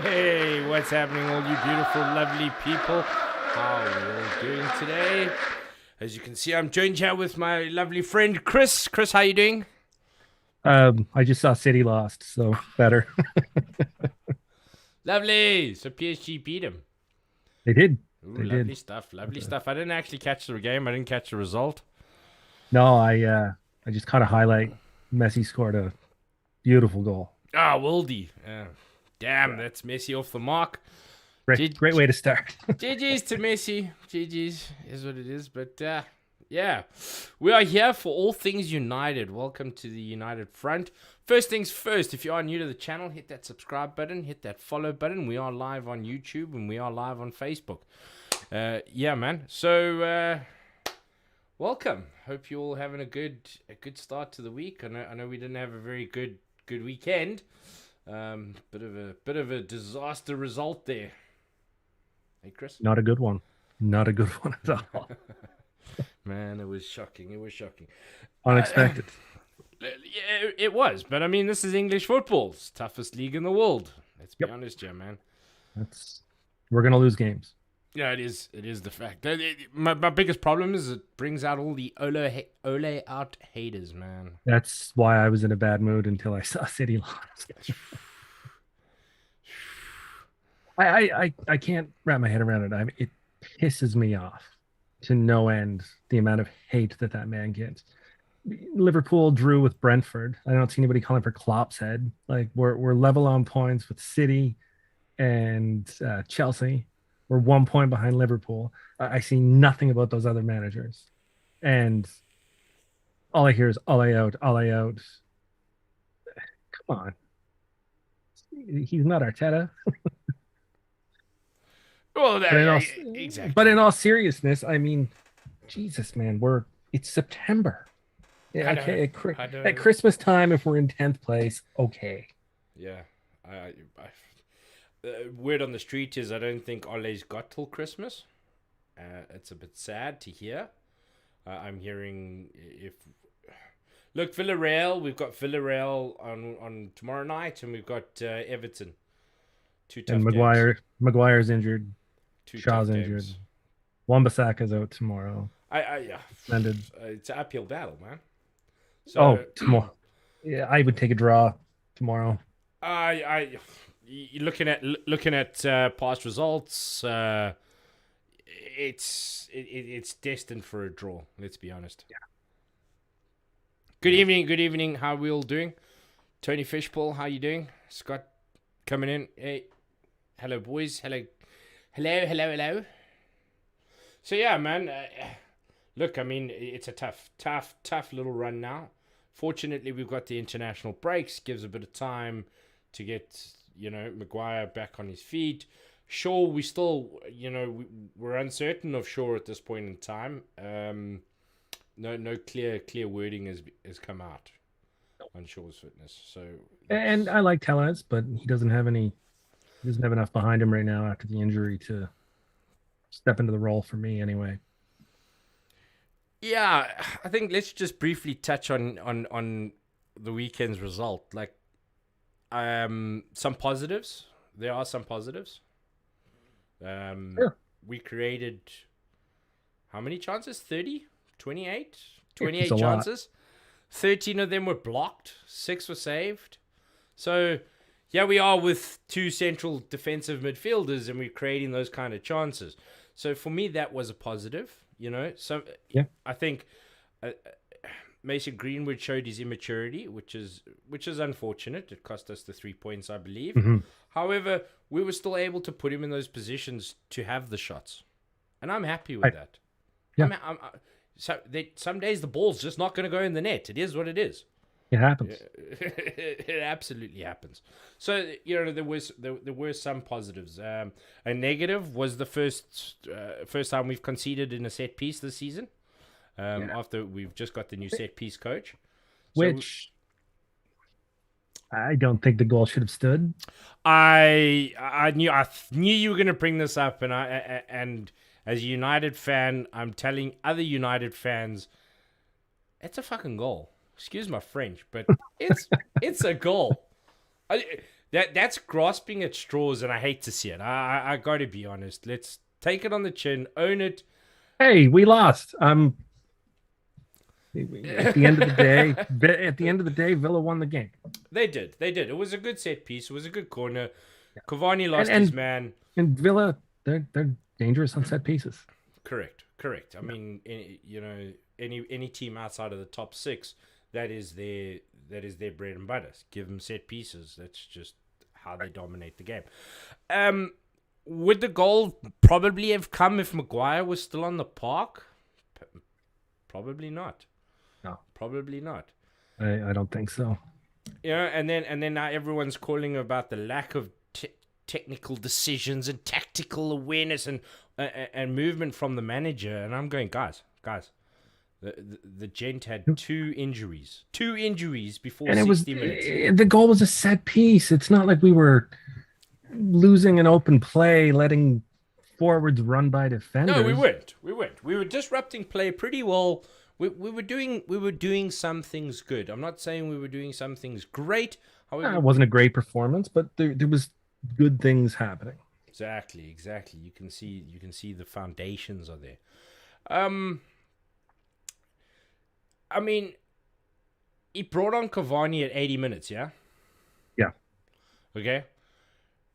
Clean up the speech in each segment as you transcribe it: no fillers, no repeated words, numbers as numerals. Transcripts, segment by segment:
Hey, what's happening, all you beautiful, lovely people? How are you all doing today? As you can see, I'm joined here with my lovely friend, Chris. Chris, how you doing? I just saw City lost, so better. Lovely. So PSG beat him. They did. Ooh, They lovely did. stuff. Lovely stuff. I didn't actually catch the game. I didn't catch the result. No, I just caught a highlight. Messi scored a beautiful goal. Ah, Wildy. Damn, Yeah. that's Messi off the mark. Great way to start. GG's to Messi. GG's is what it is. But yeah, we are here for all things United. Welcome to the United Front. First things first, if you are new to the channel, hit that subscribe button, hit that follow button. We are live on YouTube and we are live on Facebook. Yeah, man. So welcome. Hope you all having a good start to the week. I know we didn't have a very good weekend. Bit of a disaster result there. Hey, Chris. Not a good one. Not a good one at all. Man, it was shocking. It was shocking. Unexpected. Yeah, it was. But I mean, this is English football. It's the toughest league in the world. Let's be honest here, man. We're gonna lose games. Yeah, it is. It is the fact. My biggest problem is it brings out all the Ole out haters, man. That's why I was in a bad mood until I saw City lost. I can't wrap my head around it. It pisses me off to no end the amount of hate that man gets. Liverpool drew with Brentford. I don't see anybody calling for Klopp's head. Like we're level on points with City and Chelsea. We're 1 point behind Liverpool. I see nothing about those other managers, and all I hear is all out, all out. Come on, he's not Arteta. Well, Exactly. But in all seriousness, I mean, Jesus, man, it's September. Yeah, okay. At Christmas time, if we're in 10th place, okay. Yeah, word on the street is I don't think Ole's got till Christmas. It's a bit sad to hear. I'm hearing look, Villareal. We've got Villareal on tomorrow night, and we've got Everton. Two tough games. Maguire's injured. Shaw's injured. Wan-Bissaka's out tomorrow. Yeah. It's an uphill battle, man. So tomorrow. Yeah, I would take a draw tomorrow. You're looking at past results. It's destined for a draw. Let's be honest. Yeah. Good evening. How are we all doing? Tony Fishbowl, how you doing? Scott coming in. Hey, hello boys. Hello. So yeah, man. Look, I mean, it's a tough little run now. Fortunately, we've got the international breaks. Gives a bit of time to get Maguire back on his feet. Shaw, we still we're uncertain of Shaw at this point in time. No clear wording has come out on Shaw's fitness. So and I like Tellez, but he doesn't have enough behind him right now after the injury to step into the role for me anyway. Yeah, I think let's just briefly touch on the weekend's result. Like some positives. There are some positives. Sure. We created how many chances? 30? 28? It's 28 a chances. 13 of them were blocked. 6 were saved. So, yeah, we are with 2 central defensive midfielders and we're creating those kind of chances. So, for me, that was a positive, So, yeah. I think Mason Greenwood showed his immaturity, which is unfortunate. It cost us the 3 points, I believe. Mm-hmm. However, we were still able to put him in those positions to have the shots. And I'm happy with that. Yeah. Some days the ball's just not going to go in the net. It is what it is. It happens. It absolutely happens. So there were some positives. A negative was the first time we've conceded in a set piece this season. Yeah. After we've just got the new set piece coach. So Which I don't think the goal should have stood. I knew you were going to bring this up, and as a United fan, I'm telling other United fans, it's a fucking goal. Excuse my French, but it's a goal. That's grasping at straws, and I hate to see it. I got to be honest. Let's take it on the chin, own it. Hey, we lost. At the end of the day, Villa won the game. They did. It was a good set piece. It was a good corner. Cavani lost And his man. and Villa, they're dangerous on set pieces. Correct. I mean, any team outside of the top six, that is their bread and butter. Give them set pieces. That's just how they dominate the game. Would the goal probably have come if Maguire was still on the park? Probably not. No, probably not. I don't think so. And then now everyone's calling about the lack of technical decisions and tactical awareness and movement from the manager. And I'm going, guys. The gent had two injuries before And 60 minutes. The goal was a set piece. It's not like we were losing an open play, letting forwards run by defenders. No, we weren't. We were disrupting play pretty well. We were doing some things good. I'm not saying we were doing some things great. However, it wasn't a great performance, but there was good things happening. Exactly. You can see the foundations are there. I mean, he brought on Cavani at 80 minutes, yeah? Yeah. Okay.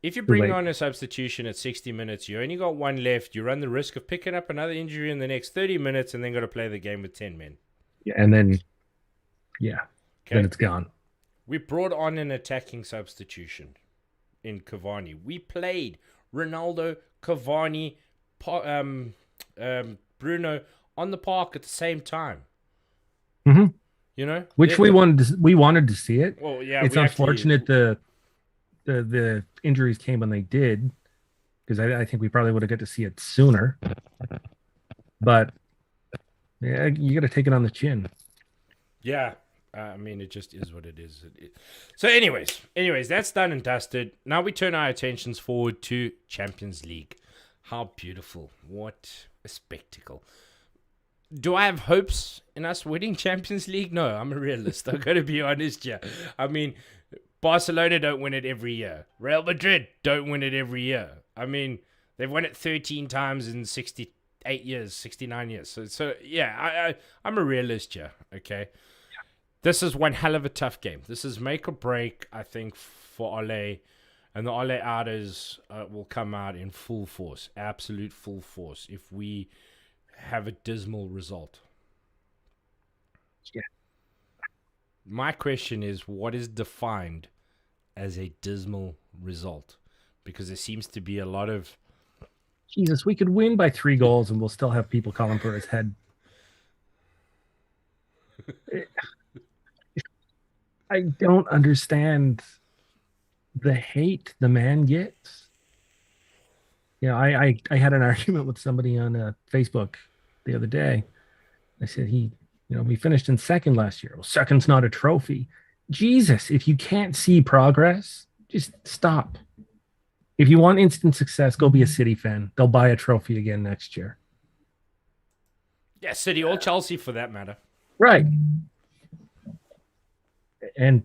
If you bring on a substitution at 60 minutes, you only got one left. You run the risk of picking up another injury in the next 30 minutes and then got to play the game with 10 men. Yeah, and then, then it's gone. We brought on an attacking substitution in Cavani. We played Ronaldo, Cavani, Bruno on the park at the same time. Mm-hmm. Which we wanted to see it. Well, yeah, it's unfortunate the injuries came when they did, because I think we probably would have got to see it sooner. But yeah, you got to take it on the chin. Yeah, I mean, it just is what it is. So, anyways, that's done and dusted. Now we turn our attentions forward to Champions League. How beautiful! What a spectacle! Do I have hopes in us winning Champions League? No, I'm a realist. I've got to be honest here. I mean, Barcelona don't win it every year. Real Madrid don't win it every year. I mean, they've won it 13 times in 68 years, 69 years. So yeah, I'm a realist here, okay? Yeah. This is one hell of a tough game. This is make or break, I think, for Ole. And the Ole outers will come out in full force, absolute full force, if we have a dismal result. Yeah. My question is, what is defined as a dismal result? Because there seems to be a lot of... Jesus, we could win by 3 goals and we'll still have people calling for his head. I don't understand the hate the man gets. I had an argument with somebody on Facebook the other day. I said we finished in second last year. Well, second's not a trophy. Jesus, if you can't see progress, just stop. If you want instant success, go be a City fan. They'll buy a trophy again next year. Yeah, City or Chelsea for that matter. Right. And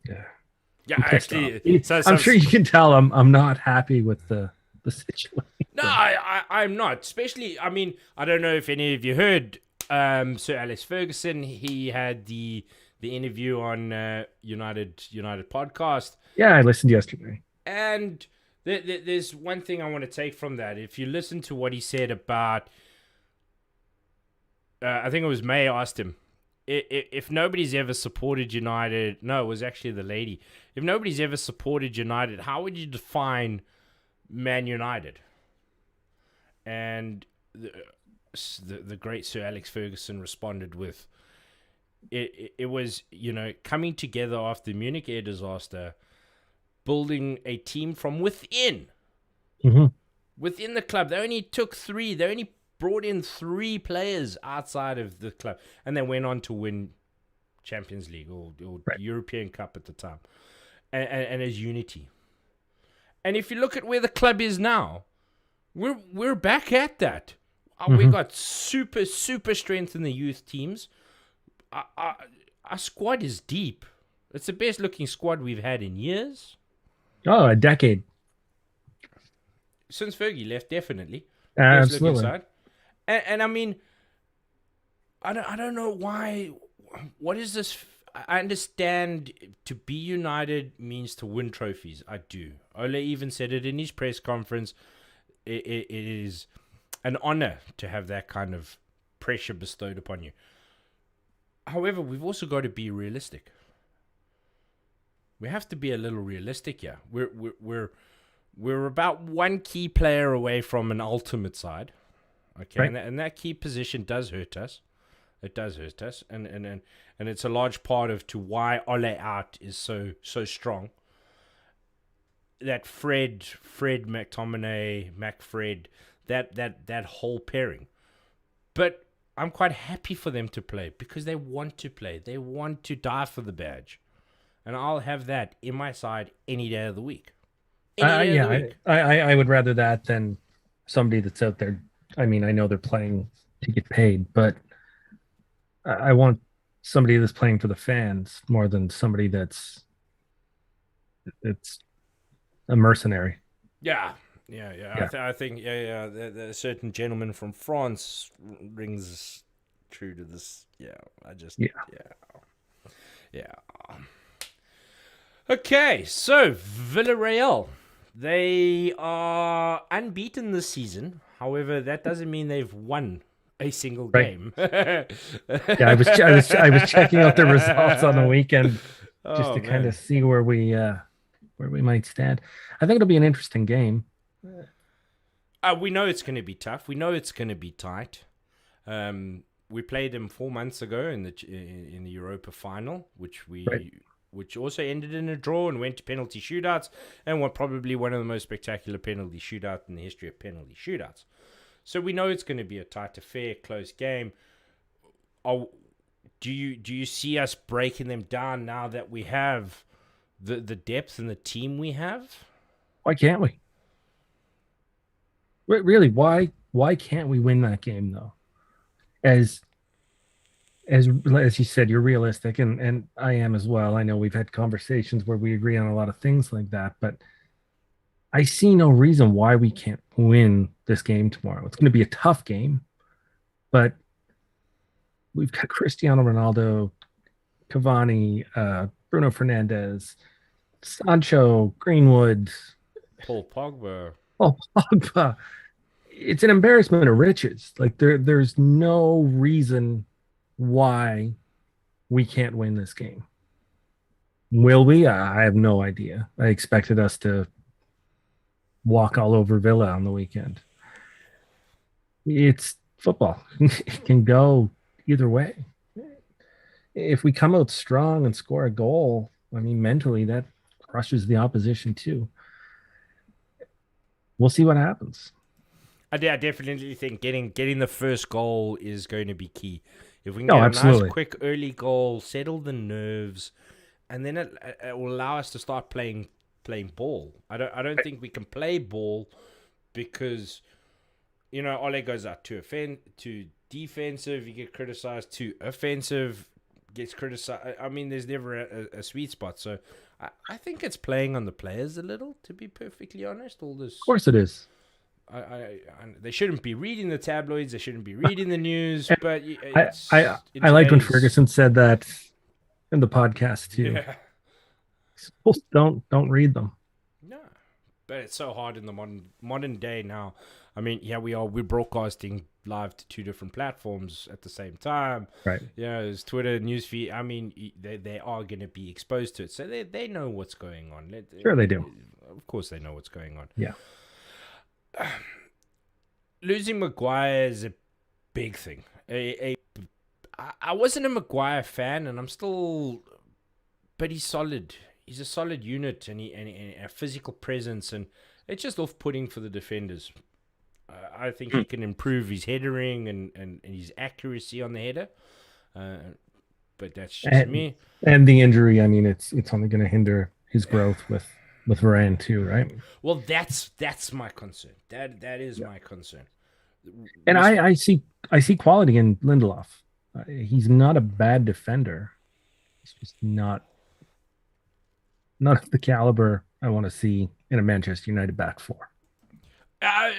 yeah, actually, I'm sure you can tell I'm not happy with the situation. No, I'm not. Especially, I mean, I don't know if any of you heard Sir Alex Ferguson. He had the interview on United podcast. Yeah, I listened yesterday. And there's one thing I want to take from that. If you listen to what he said about, I think it was May asked him, if nobody's ever supported United, no, it was actually the lady. If nobody's ever supported United, how would you define Man United? And the great Sir Alex Ferguson responded with, it was, coming together after the Munich air disaster, building a team from within Hmm. within the club. They only took three. They only brought in three players outside of the club, and they went on to win Champions League or Right. European Cup at the time, and as unity. And if you look at where the club is now, we're back at that. We Hmm. got super strength in the youth teams. Our squad is deep. It's the best looking squad we've had in years. Oh, a decade. Since Fergie left, definitely. Best looking Absolutely. side. And I mean, I don't know why. What is this? I understand to be united means to win trophies. I do. Ole even said it in his press conference. It is an honor to have that kind of pressure bestowed upon you. However, we've also got to be realistic. We have to be a little realistic here. We're about one key player away from an ultimate side. Okay, Right. and that key position does hurt us. It does hurt us, and it's a large part of to why Ole out is so strong. That Fred McTominay, McFred, that whole pairing. But I'm quite happy for them to play because they want to play. They want to die for the badge, and I'll have that in my side any day of the week. Any day of Yeah, the week. I would rather that than somebody that's out there. I mean, I know they're playing to get paid, but I want somebody that's playing for the fans more than somebody that's a mercenary. Yeah, yeah. Yeah. I think, yeah. The certain gentleman from France rings true to this. Yeah, Yeah. yeah. Okay, so Villareal, they are unbeaten this season. However, that doesn't mean they've won a single Right. game. Yeah, I was checking out the results on the weekend just Oh to kind man. of see where we might stand. I think it'll be an interesting game. We know it's going to be tough. We know it's going to be tight. We played them 4 months ago in the Europa final, Right. which also ended in a draw and went to penalty shootouts, and were probably one of the most spectacular penalty shootouts in the history of penalty shootouts. So we know it's going to be a tight affair, close game. Do you see us breaking them down now that we have the depth and the team we have? Why can't we? Really, why can't we win that game though? As as you said, you're realistic, and I am as well. I know we've had conversations where we agree on a lot of things like that, but I see no reason why we can't win this game tomorrow. It's going to be a tough game, but we've got Cristiano Ronaldo, Cavani, Bruno Fernandez, Sancho, Greenwood, Paul Pogba. Paul Pogba. It's an embarrassment of riches. Like there's no reason why we can't win this game. Will we? I have no idea. I expected us to walk all over Villa on the weekend. It's football. It can go either way. If we come out strong and score a goal, I mean, mentally that crushes the opposition too. We'll see what happens. I definitely think getting the first goal is going to be key. If we can No, get a nice, absolutely. quick early goal, settle the nerves, and then it will allow us to start playing ball. I don't think we can play ball because Ole goes out to defensive, you get criticized. To offensive, gets criticized. I mean, there's never a sweet spot. So I think it's playing on the players a little. To be perfectly honest, all this. Of course it is. They shouldn't be reading the tabloids. They shouldn't be reading the news. And But I it's in I liked when today's. Ferguson said that in the podcast too. Yeah. Schools don't read them. No, but it's so hard in the modern day now. I mean, yeah, we're broadcasting live to two different platforms at the same time. Right. Yeah, there's Twitter, newsfeed. I mean, they are going to be exposed to it, so they know what's going on. Sure they do. Of course, they know what's going on. Yeah. Losing Maguire is a big thing. I wasn't a Maguire fan, and I'm still, but he's solid. He's a solid unit, and a physical presence, and it's just off-putting for the defenders. I think he can improve his headering and his accuracy on the header. But that's just and, me. and the injury. I mean, it's only going to hinder his growth with Varane too, right? Well, that's my concern. That is my concern. And I see quality in Lindelof. He's not a bad defender. He's just not of the caliber I want to see in a Manchester United back four. Uh,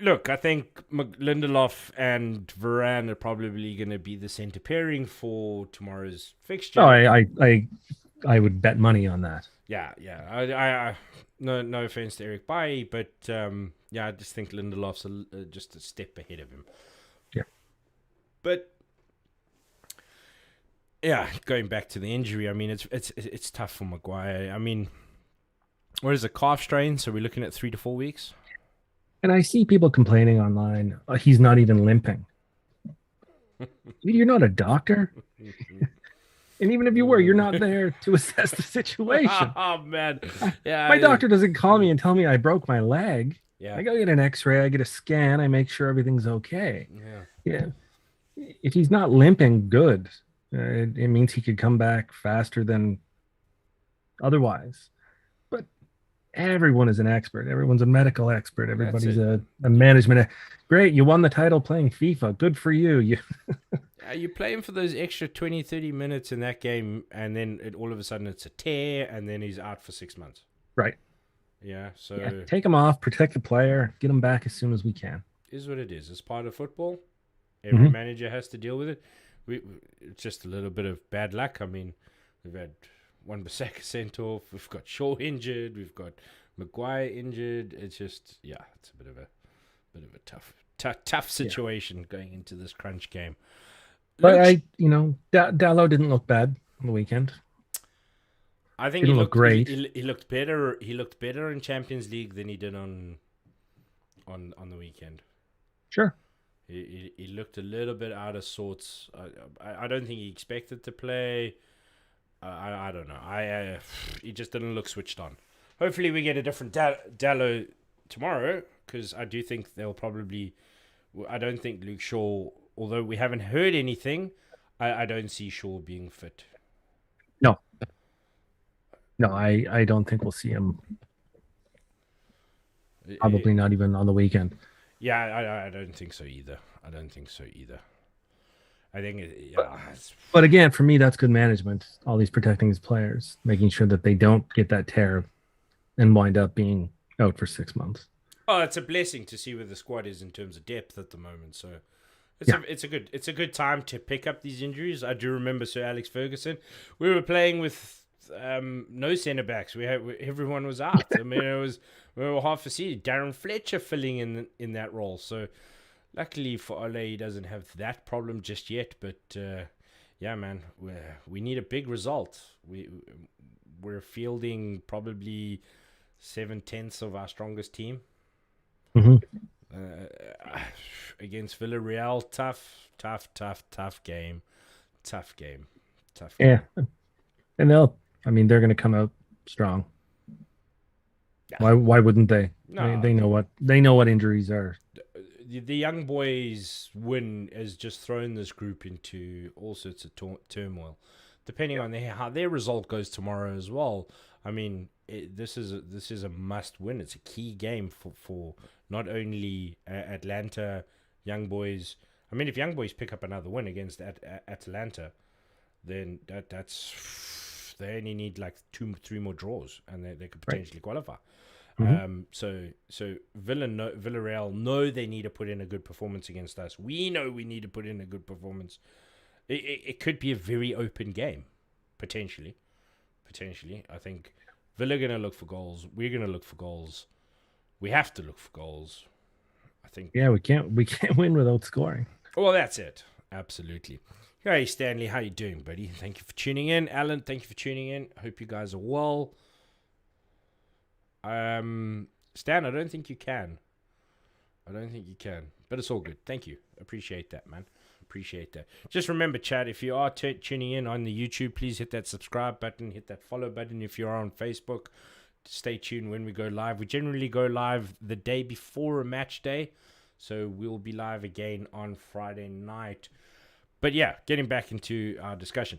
Look, I think Lindelof and Varane are probably going to be the center pairing for tomorrow's fixture. Oh, I would bet money on that. Yeah. I no offense to Eric Bailly, but I just think Lindelof's just a step ahead of him. Yeah. But yeah, going back to the injury, I mean, it's tough for Maguire. I mean, what is a calf strain? So we're looking at 3 to 4 weeks. And I see people complaining online, he's not even limping. You're not a doctor. And even if you were, you're not there to assess the situation. Oh, man. Yeah, My doctor doesn't call me and tell me I broke my leg. Yeah. I go get an x-ray, I get a scan, I make sure everything's okay. Yeah. If he's not limping, good. It means he could come back faster than otherwise. But everyone is an expert. Everyone's a medical expert. Everybody's a management. Great, you won the title playing FIFA. Good for you. You play him for those extra 20, 30 minutes in that game, and then all of a sudden it's a tear, and then he's out for 6 months. Right. Yeah, so... take him off, protect the player, get him back as soon as we can. Is what it is. It's part of football. Every manager has to deal with it. It's just a little bit of bad luck. I mean, we've had Wan-Bissaka sent off. We've got Shaw injured. We've got Maguire injured. It's just, it's a bit of a tough situation going into this crunch game. But Dalot didn't look bad on the weekend. I think he looked great. He looked better. He looked better in Champions League than he did on the weekend. Sure. He looked a little bit out of sorts. I don't think he expected to play. I don't know. He just didn't look switched on. Hopefully we get a different Dalot tomorrow, because I do think they'll probably... I don't think Luke Shaw, although we haven't heard anything, I don't see Shaw being fit. No, I don't think we'll see him. Probably not even on the weekend. Yeah, I don't think so either. I think, But again, for me, that's good management. All these protecting his players, making sure that they don't get that tear and wind up being out for 6 months. Oh, it's a blessing to see where the squad is in terms of depth at the moment. So it's a good time to pick up these injuries. I do remember Sir Alex Ferguson. We were playing with no centre backs. Everyone was out. I mean, we were half a season. Darren Fletcher filling in that role. So luckily for Ole, he doesn't have that problem just yet. But man, we need a big result. We're fielding probably 7/10 of our strongest team. Against Villareal. Tough game. Yeah. And they're going to come out strong. Yeah. Why wouldn't they? No. They know what injuries are. The young boys' win has just thrown this group into all sorts of turmoil. Depending on how their result goes tomorrow as well. I mean, this is a must win. It's a key game for not only Atlanta young boys. I mean, if young boys pick up another win against Atlanta, then that's they only need like 2-3 more draws, and they could potentially qualify. So Villareal know they need to put in a good performance against us. We know we need to put in a good performance. It could be a very open game, potentially. I think Villa are going to look for goals. We're going to look for goals. We have to look for goals. I think. Yeah, we can't win without scoring. Well, that's it. Absolutely. Hey, Stanley, how you doing, buddy? Thank you for tuning in. Alan, thank you for tuning in. Hope you guys are well. Stan, I don't think you can. But it's all good. Thank you. Appreciate that, man. Appreciate that. Just remember, chat, if you are tuning in on the YouTube, please hit that subscribe button, hit that follow button. If you're on Facebook, stay tuned when we go live. We generally go live the day before a match day, so we'll be live again on Friday night. But yeah, getting back into our discussion.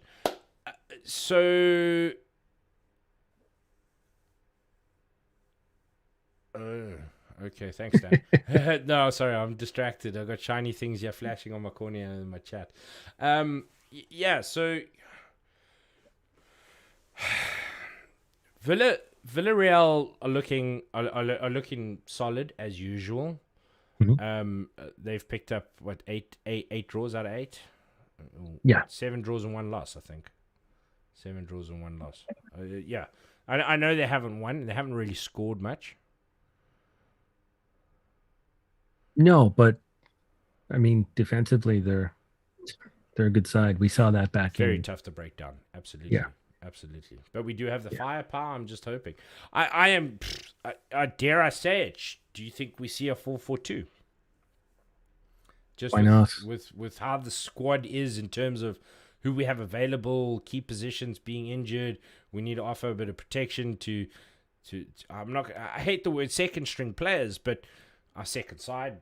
Okay, thanks, Dan. No, sorry, I'm distracted. I've got shiny things here flashing on my cornea in my chat. Yeah, so Villareal are looking solid as usual. Mhm. They've picked up eight draws out of 8. Yeah. 7 draws and 1 loss, I think. 7 draws and 1 loss. Yeah, I know they haven't won. They haven't really scored much. No, but I mean, defensively, they're a good side. We saw that back Very in. tough to break down. Absolutely. Yeah. Absolutely. But we do have the firepower. I'm just hoping. I dare I say it. Do you think we see a 4-4-2? Just Why not? With how the squad is in terms of who we have available, key positions being injured, we need to offer a bit of protection to I hate the word second string players, but our second side,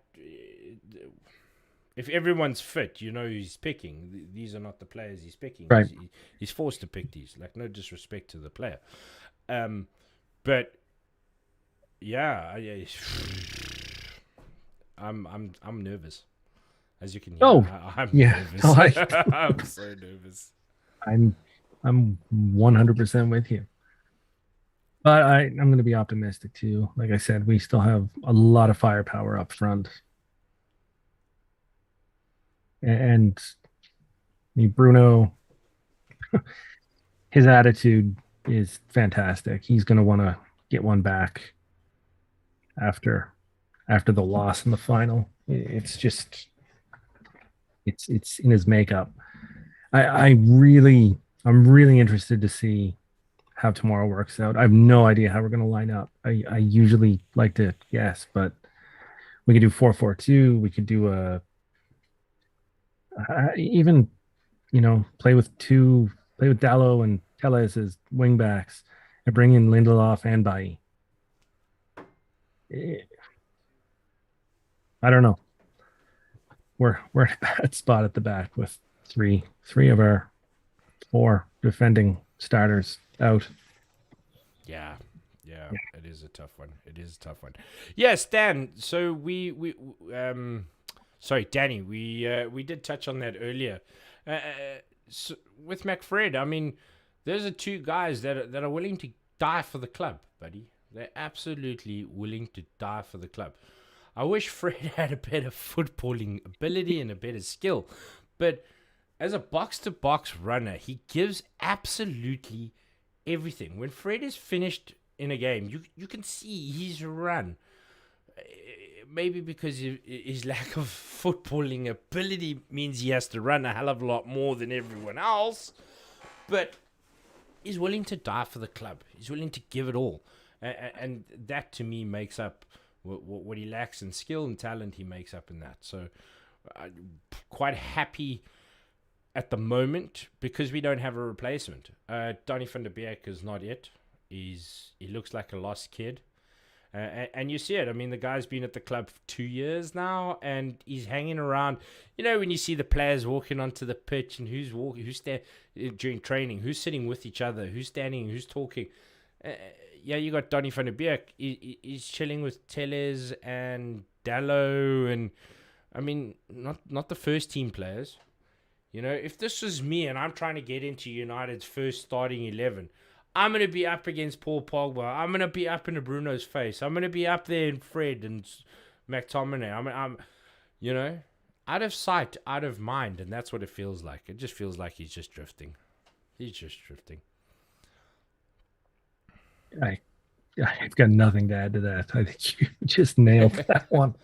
if everyone's fit, you know who he's picking. These are not the players he's picking. Right. He's forced to pick these. Like, no disrespect to the player. But yeah, I'm nervous. As you can hear, I'm nervous. Oh, I'm so nervous. I'm 100% with you. But I'm going to be optimistic too. Like I said, we still have a lot of firepower up front. And I mean, Bruno, his attitude is fantastic. He's going to want to get one back after the loss in the final. It's just it's in his makeup. I'm really interested to see how tomorrow works out. I have no idea how we're going to line up. I usually like to guess, but we could do 4-4-2. We could do even, play with Dallo and Telles as wing backs and bring in Lindelof and Bailly. I don't know. We're at a bad spot at the back with three of our 4 defending starters out. Yeah, it is a tough one. Yes, Dan. So sorry, Danny. We did touch on that earlier. So with McFred, I mean, those are 2 guys that are willing to die for the club, buddy. They're absolutely willing to die for the club. I wish Fred had a better footballing ability and a better skill, but as a box-to-box runner, he gives absolutely everything. When Fred is finished in a game, you can see his run. Maybe because his lack of footballing ability means he has to run a hell of a lot more than everyone else, but he's willing to die for the club. He's willing to give it all, and that to me makes up what he lacks in skill and talent. He makes up in that. So I'm quite happy at the moment because we don't have a replacement. Donny van der Beek is not it. He looks like a lost kid. And you see it. I mean, the guy's been at the club for 2 years now, and he's hanging around. You know, when you see the players walking onto the pitch and who's during training, who's sitting with each other, who's standing, who's talking. Yeah, you got Donny van der Beek. He's chilling with Telles and Dallo, and I mean, not the first team players. You know, if this was me and I'm trying to get into United's first starting 11, I'm going to be up against Paul Pogba. I'm going to be up into Bruno's face. I'm going to be up there in Fred and McTominay. I'm out of sight, out of mind, and that's what it feels like. It just feels like he's just drifting. I've got nothing to add to that. I think you just nailed that one.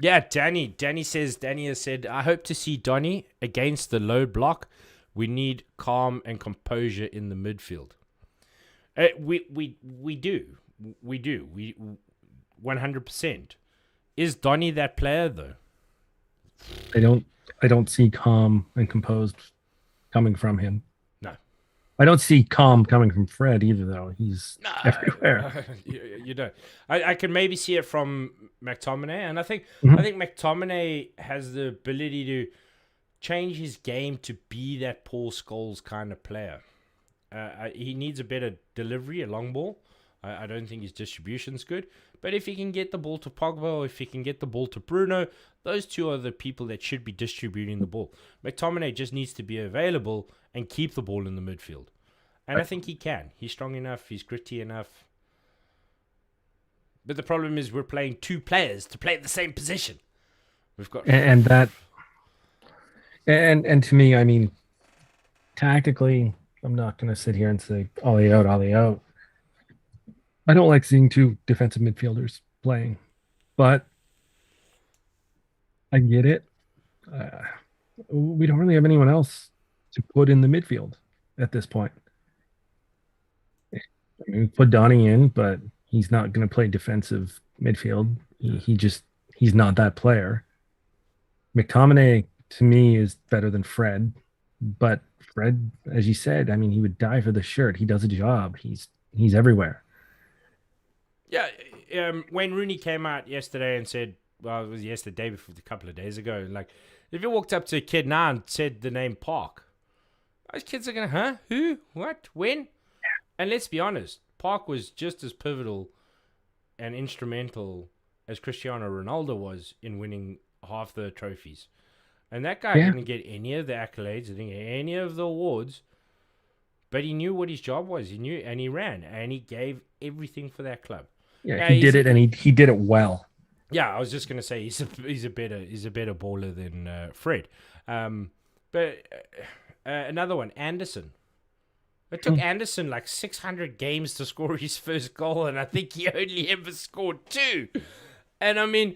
Yeah, Danny has said, I hope to see Donny against the low block. We need calm and composure in the midfield. We do. 100%. Is Donny that player though? I don't I don't see calm and composed coming from him. No. I don't see calm coming from Fred either, though. He's everywhere. No, you don't. I can maybe see it from McTominay, and I Mhm. think McTominay has the ability to change his game to be that Paul Scholes kind of player. He needs a better delivery, a long ball. I don't think his distribution's good. But if he can get the ball to Pogba or if he can get the ball to Bruno, those two are the people that should be distributing the ball. McTominay just needs to be available and keep the ball in the midfield. And I think he can. He's strong enough. He's gritty enough. But the problem is we're playing two players to play the same position. We've got... And that and to me, I mean, tactically, I'm not going to sit here and say ollie out, ollie out. I don't like seeing two defensive midfielders playing, but I get it. Uh, we don't really have anyone else to put in the midfield at this point. I mean, we put Donnie in, but he's not going to play defensive midfield. He's not that player. McTominay to me is better than Fred, but Fred, as you said, I mean, he would die for the shirt. He does a job. He's everywhere. Yeah, Wayne Rooney came out yesterday and said, well, it was yesterday before a couple of days ago, like, if you walked up to a kid now and said the name Park, those kids are going, huh? Who? What? When? And let's be honest, Park was just as pivotal and instrumental as Cristiano Ronaldo was in winning half the trophies. And that guy Yeah, didn't get any of the accolades, didn't get any of the awards, but he knew what his job was. He knew, and he ran, and he gave everything for that club. yeah, Yeah, he did it, and he did it well. yeah. I was just gonna say he's a better baller than Fred. But another one, Anderson. It took Anderson like 600 games to score his first goal, and I think he only ever scored two. And I mean,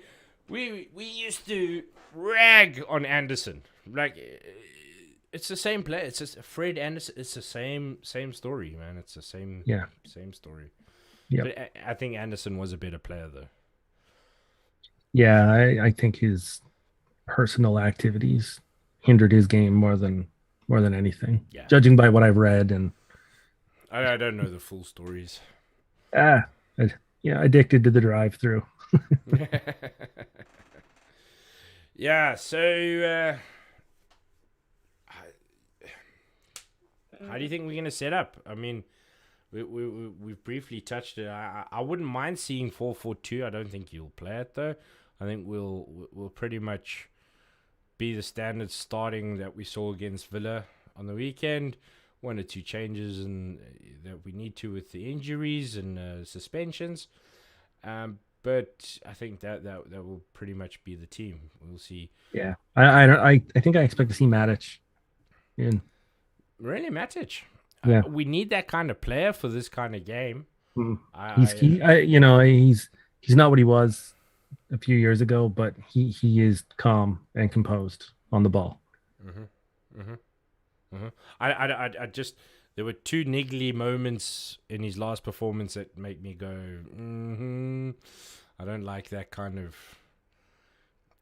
we used to rag on Anderson. Like, it's the same player. It's just Fred Anderson. It's the same story, man. It's the Yeah, same story. yeah, But I think Anderson was a better player, though. yeah. I think his personal activities hindered his game more than anything, Yeah, judging by what I've read. And I don't know the full stories. ah, yeah, addicted to the drive-through. Yeah. So, how do you think we're gonna set up? I mean, we've briefly touched it. I wouldn't mind seeing 4-4-2. I don't think you'll play it though. I think we'll pretty much be the standard starting that we saw against Villa on the weekend. One or two changes and that we need to with the injuries and suspensions. But I think that will pretty much be the team. We'll see. Yeah, I think I expect to see Matic in. Really, Matic. Yeah. We need that kind of player for this kind of game. Mhm. I You know, he's not what he was a few years ago, but he is calm and composed on the ball. Mm-hmm, mm-hmm, mm-hmm. I just there were two niggly moments in his last performance that make me go, I don't like that kind of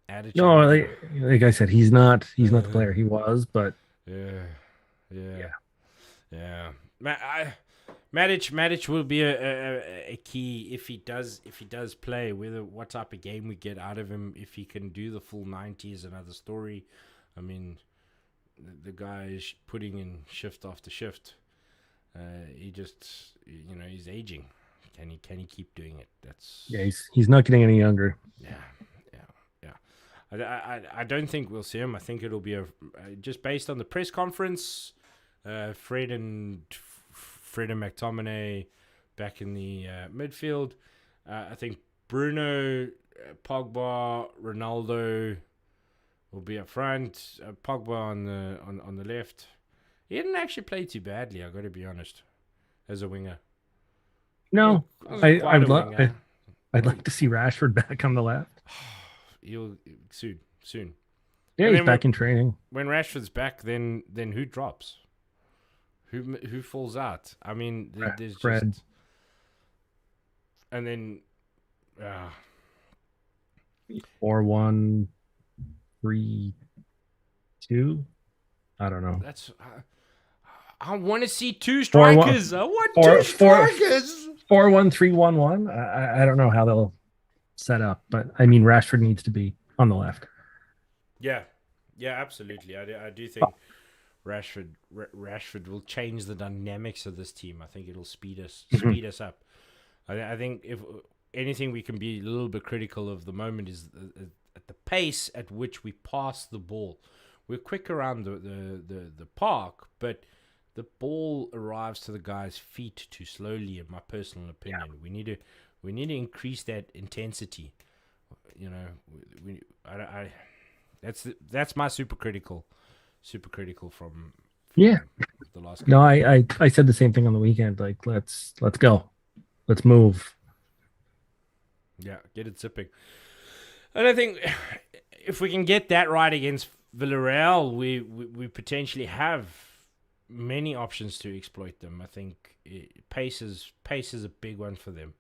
attitude. No, like I said, he's not the player he was, but Yeah, yeah, yeah, yeah. Matic will be a key if he does play. Whether what type of game we get out of him, if he can do the full 90 is another story. I mean, the guy is putting in shift after shift. He just, he's aging. Can he keep doing it? That's yeah, he's not getting any younger. yeah, yeah, yeah. I don't think we'll see him. I think it'll be just based on the press conference. Fred and McTominay back in the midfield. I think Bruno, Pogba, Ronaldo will be up front. Pogba on the left. He didn't actually play too badly. I got to be honest, as a winger. No, Quite a winger. I'd like to see Rashford back on the left. He'll soon. Yeah, And he's then back in training. when Rashford's back, then who drops? Who falls out? I mean, there's Fred. just and then 4-1-3. 2. I don't know. That's. I want to see two 4-1, strikers. I want two 4 4 strikers. 4-1-3-1-1. I don't know how they'll set up, but I mean Rashford needs to be on the left. Yeah, yeah, absolutely. I do think Rashford will change the dynamics of this team. I think it'll Mhm. speed us up. I think if anything we can be a little bit critical of the moment is at the pace at which we pass the ball. We're quick around the park, but the ball arrives to the guy's feet too slowly. In my personal opinion, we need to increase that intensity. You know, that's my super critical Yeah. from the last No, couple of I said the same thing on the weekend. Like let's go. Let's move. yeah, get it zipping. And I think if we can get that right against Villareal, we potentially have many options to exploit them. I think pace is a big one for them.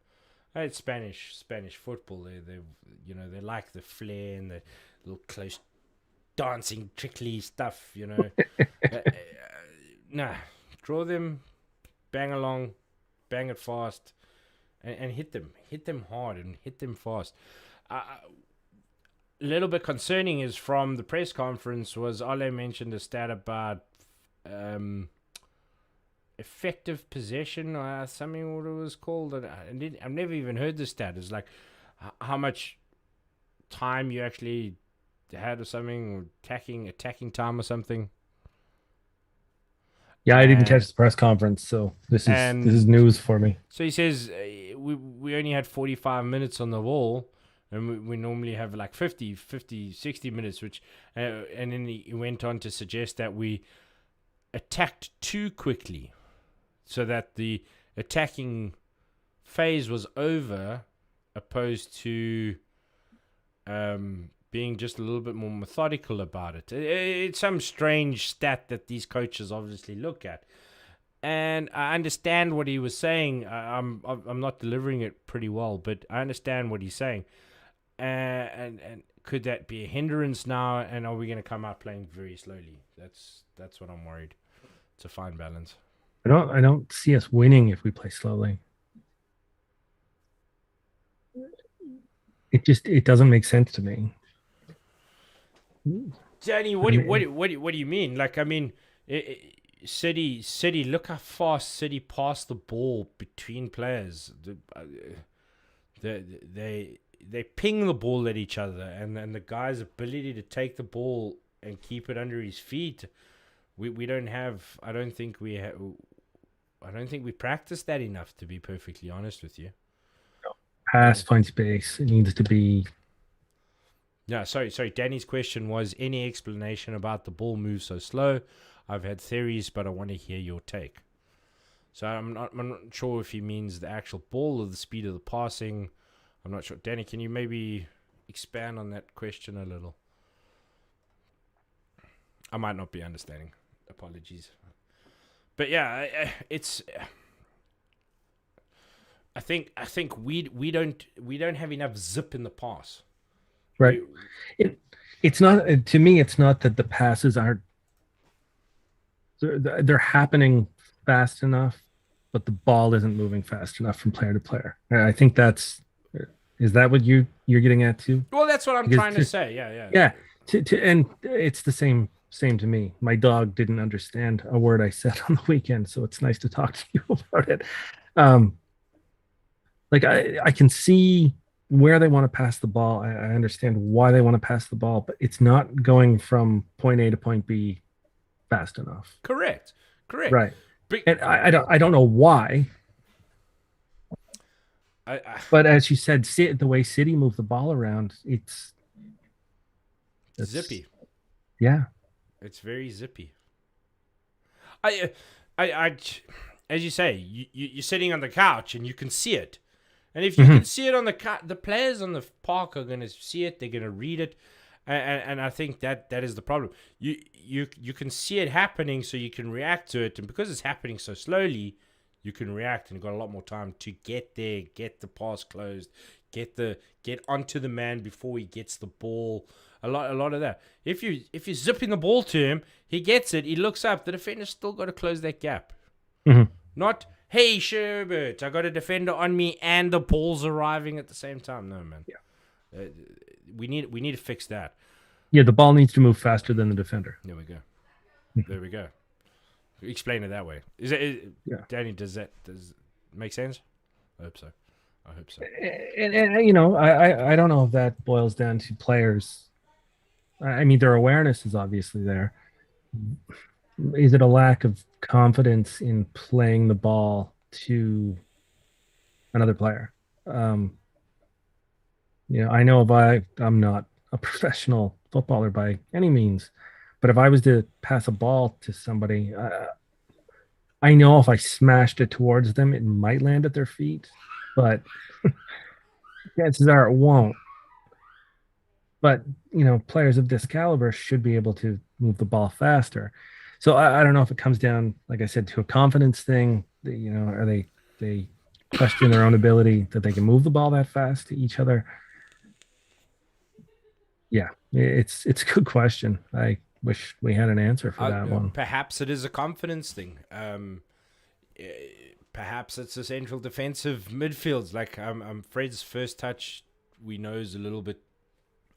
It's Spanish football. They like the flair and the little close dancing trickly stuff. Nah, draw them, bang along, bang it fast, and hit them hard and hit them fast. A little bit concerning is from the press conference was Ole mentioned a stat about effective possession or something what it was called. I've never even heard the stat. It's like how much time you actually had or something, or attacking time or something. Yeah, I didn't And catch the press conference, so this is and news for me. so he says we only had 45 minutes on the wall. And we normally have like 60 minutes, which, and then he went on to suggest that we attacked too quickly so that the attacking phase was over, opposed to being just a little bit more methodical about it. It's some strange stat that these coaches obviously look at. And I understand what he was saying. I'm not delivering it pretty well, but I understand what he's saying. And could that be a hindrance now? And are we going to come out playing very slowly? That's what I'm worried. It's a fine balance. I don't see us winning if we play slowly. It doesn't make sense to me. Danny, I mean, what do you mean? Like, I mean, City. Look how fast City passed the ball between players. They ping the ball at each other, and the guy's ability to take the ball and keep it under his feet. We don't have. I don't think we have. I don't think we practice that enough, to be perfectly honest with you. pass, find space. It needs to be. Yeah, sorry. Danny's question was any explanation about the ball move so slow. I've had theories, but I want to hear your take. So I'm not sure if he means the actual ball or the speed of the passing. I'm not sure. Danny, can you maybe expand on that question a little? I might not be understanding. Apologies. But yeah, it's. I think we don't have enough zip in the pass. Right. We It it's not to me. It's not that the passes aren't they're happening fast enough, but the ball isn't moving fast enough from player to player. I think that's is that what you're getting at too? well, that's what I'm Because trying to say. Yeah. yeah, and it's the same to me. My dog didn't understand a word I said on the weekend, so it's nice to talk to you about it. Um, like I can see where they want to pass the ball. I understand why they want to pass the ball, but it's not going from point A to point B fast enough. Correct. Right. But And I don't know why, I but as you said, the way City move the ball around, it's zippy. yeah. It's very zippy. I, I, as you say, you're sitting on the couch and you can see it. And if you Mhm. can see it on the players on the park are going to see it. They're going to read it, and I think that is the problem. You can see it happening, so you can react to it, and because it's happening so slowly, you can react, and you've got a lot more time to get there, get the pass closed, get onto the man before he gets the ball. A lot of that. If you zipping the ball to him, he gets it. He looks up. The defender's still got to close that gap. Mm-hmm. Not, hey Sherbert, I got a defender on me and the ball's arriving at the same time. No, man. Yeah. We need to fix that. Yeah, the ball needs to move faster than the defender. There we go. There we go. Explain it that way. Yeah. Danny, does it make sense? I hope so. And you know, I don't know if that boils down to players. I mean, their awareness is obviously there. Is it a lack of confidence in playing the ball to another player? You know, I know I'm not a professional footballer by any means, but if I was to pass a ball to somebody, I know if I smashed it towards them, it might land at their feet, but chances are it won't. But, you know, players of this caliber should be able to move the ball faster. So I don't know if it comes down, like I said, to a confidence thing. You know, are they question their own ability that they can move the ball that fast to each other? Yeah, it's a good question. I wish we had an answer for that one. Perhaps it is a confidence thing. Perhaps it's a central defensive midfield. Like Fred's first touch, we know is a little bit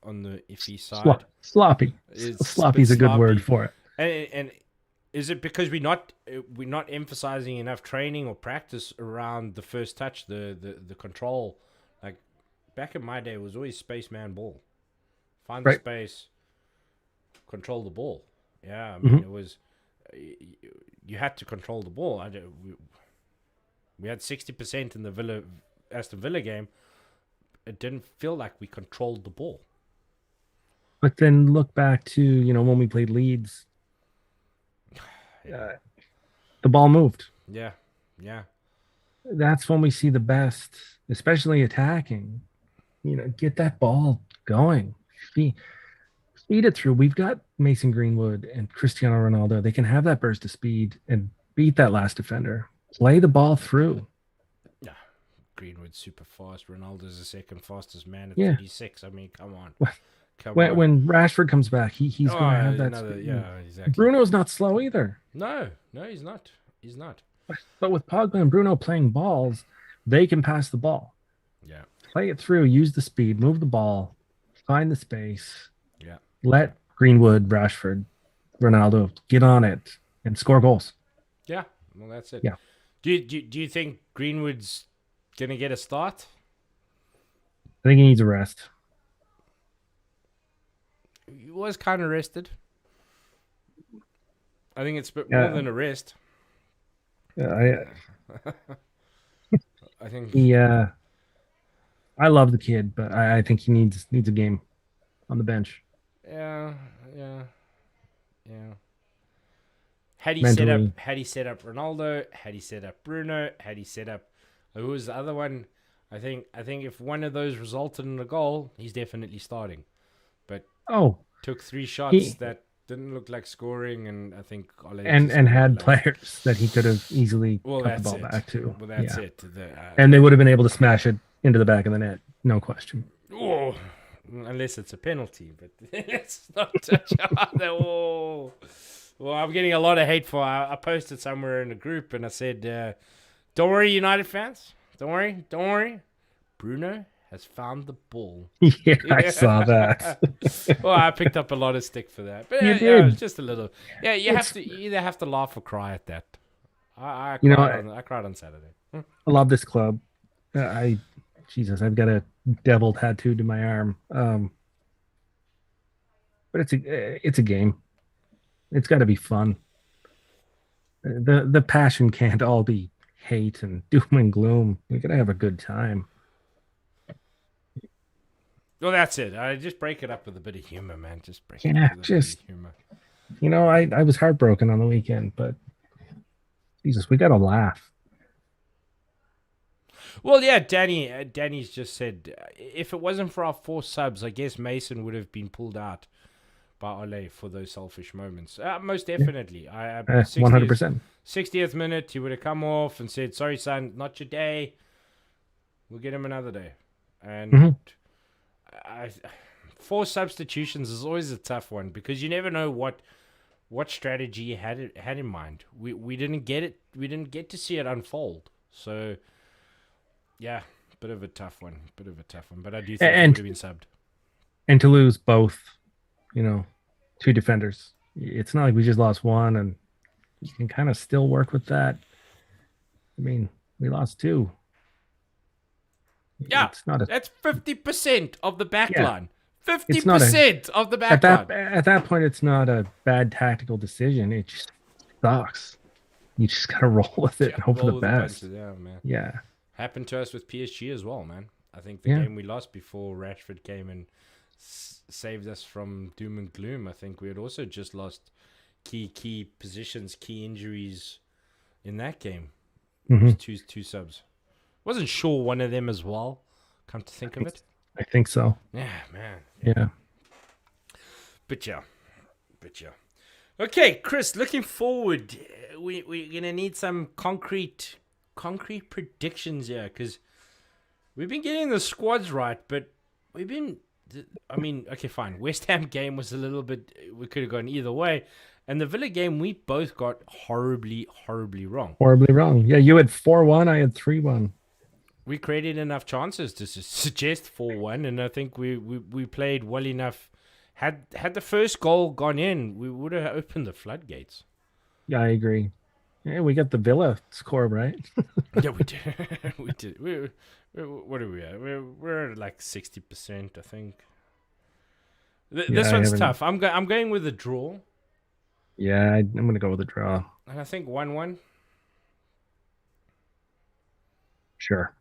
on the iffy side. Sloppy. Sloppy's a good word for it. And is it because we're not emphasizing enough training or practice around the first touch, the control? Like back in my day, it was always spaceman ball. Find the space, control the ball. Yeah, I mean it was. You had to control the ball. We had 60% in the Aston Villa game. It didn't feel like we controlled the ball. But then look back to, you know, when we played Leeds, the ball moved. Yeah. That's when we see the best, especially attacking. You know, get that ball going. Feed it through. We've got Mason Greenwood and Cristiano Ronaldo. They can have that burst of speed and beat that last defender. Play the ball through. Yeah, Greenwood's super fast. Ronaldo's the second fastest man at 36. I mean, come on. When Rashford comes back, he's going to have that speed. Yeah, exactly. Bruno's not slow either. No, he's not. But with Pogba and Bruno playing balls, they can pass the ball. Yeah. Play it through, use the speed, move the ball, find the space. Yeah. Let Greenwood, Rashford, Ronaldo get on it and score goals. Yeah. Well, that's it. Yeah. Do you think Greenwood's gonna get a start? I think he needs a rest. He was kind of rested. I think it's a bit more than a rest. Yeah, I think. Yeah. I love the kid, but I think he needs a game on the bench. Yeah. Had he set up Ronaldo? Had he set up Bruno? Had he set up who was the other one? I think if one of those resulted in a goal, he's definitely starting. But took 3 shots that didn't look like scoring, and I think and had players that he could have easily cut the ball back to. Well, that's it. And they would have been able to smash it into the back of the net, no question. Oh, unless it's a penalty, but let's not touch on that. Oh. Well, I'm getting a lot of hate for. I posted somewhere in the group and I said, "Don't worry, United fans. Don't worry. Bruno has found the ball." Yeah, I saw that. Well, I picked up a lot of stick for that, but you did. It was just a little. Yeah, you either have to laugh or cry at that. I cried on Saturday. I love this club. Jesus, I've got a devil tattooed to my arm. But it's a game. It's got to be fun. The passion can't all be hate and doom and gloom. We got to have a good time. Well, that's it. I just break it up with a bit of humor, man. Just break it up with a bit of humor. You know, I was heartbroken on the weekend, but Jesus, we got to laugh. Well, yeah, Danny's just said, if it wasn't for our 4 subs, I guess Mason would have been pulled out by Ole for those selfish moments. Most definitely. 100%. 60th minute, he would have come off and said, "Sorry, son, not your day. We'll get him another day." And 4 substitutions is always a tough one because you never know what strategy he had in mind. We didn't get it. We didn't get to see it unfold. So yeah, bit of a tough one. But I do think he would have been subbed. And to lose both, you know, 2 defenders, it's not like we just lost one, and you can kind of still work with that. I mean, we lost 2. Yeah, it's not a that's 50% of the back line. 50% of the at back line. At that point, it's not a bad tactical decision. It just sucks. You just gotta roll with it and hope for the best. Yeah, man. Yeah. Happened to us with PSG as well, man. I think the game we lost before Rashford came and saved us from doom and gloom. I think we had also just lost key positions, key injuries in that game. Mm-hmm. Two subs. Wasn't sure one of them as well. Come to think of it, I think so. Yeah, man. Yeah. But yeah. Okay, Chris. Looking forward, we're gonna need some concrete predictions here because we've been getting the squads right, but we've been. I mean, okay, fine. West Ham game was a little bit. We could have gone either way, and the Villa game we both got horribly wrong. Horribly wrong. Yeah, you had 4-1. I had 3-1. We created enough chances to suggest 4-1, and I think we played well enough. Had the first goal gone in, we would have opened the floodgates. Yeah, I agree. Yeah, we got the Villa score right. Yeah, we did. We did. What are we at? We're at like 60%, I think. This one's tough. I'm going with a draw. Yeah, I'm going to go with a draw. And I think 1-1. Sure.